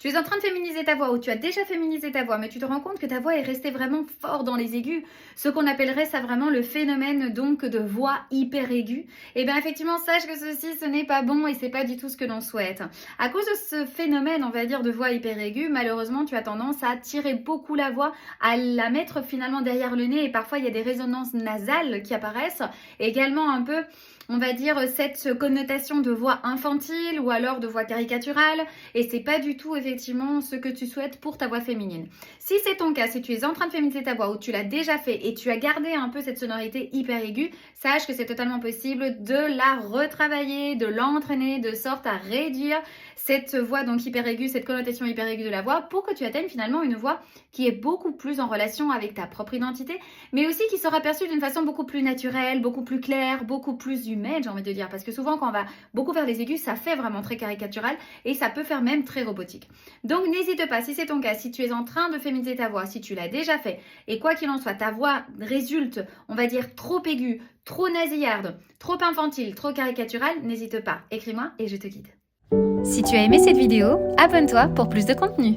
Tu es en train de féminiser ta voix ou tu as déjà féminisé ta voix, mais tu te rends compte que ta voix est restée vraiment fort dans les aigus, ce qu'on appellerait ça vraiment le phénomène donc de voix hyper aiguë. Et bien effectivement, sache que ceci, ce n'est pas bon et c'est pas du tout ce que l'on souhaite. À cause de ce phénomène, on va dire, de voix hyper aiguë, malheureusement, tu as tendance à tirer beaucoup la voix, à la mettre finalement derrière le nez et parfois il y a des résonances nasales qui apparaissent. Et également un peu, on va dire, cette connotation de voix infantile ou alors de voix caricaturale, et c'est pas du tout effectivement ce que tu souhaites pour ta voix féminine. Si c'est ton cas, si tu es en train de féminiser ta voix ou tu l'as déjà fait et tu as gardé un peu cette sonorité hyper aiguë, sache que c'est totalement possible de la retravailler, de l'entraîner de sorte à réduire cette voix donc hyper aiguë, cette connotation hyper aiguë de la voix pour que tu atteignes finalement une voix qui est beaucoup plus en relation avec ta propre identité, mais aussi qui sera perçue d'une façon beaucoup plus naturelle, beaucoup plus claire, beaucoup plus humaine, j'ai envie de dire, parce que souvent quand on va beaucoup faire des aigus, ça fait vraiment très caricatural et ça peut faire même très robotique. Donc n'hésite pas, si c'est ton cas, si tu es en train de féminiser ta voix, si tu l'as déjà fait, et quoi qu'il en soit, ta voix résulte, on va dire, trop aiguë, trop nasillarde, trop infantile, trop caricaturale, n'hésite pas, écris-moi et je te guide. Si tu as aimé cette vidéo, abonne-toi pour plus de contenu.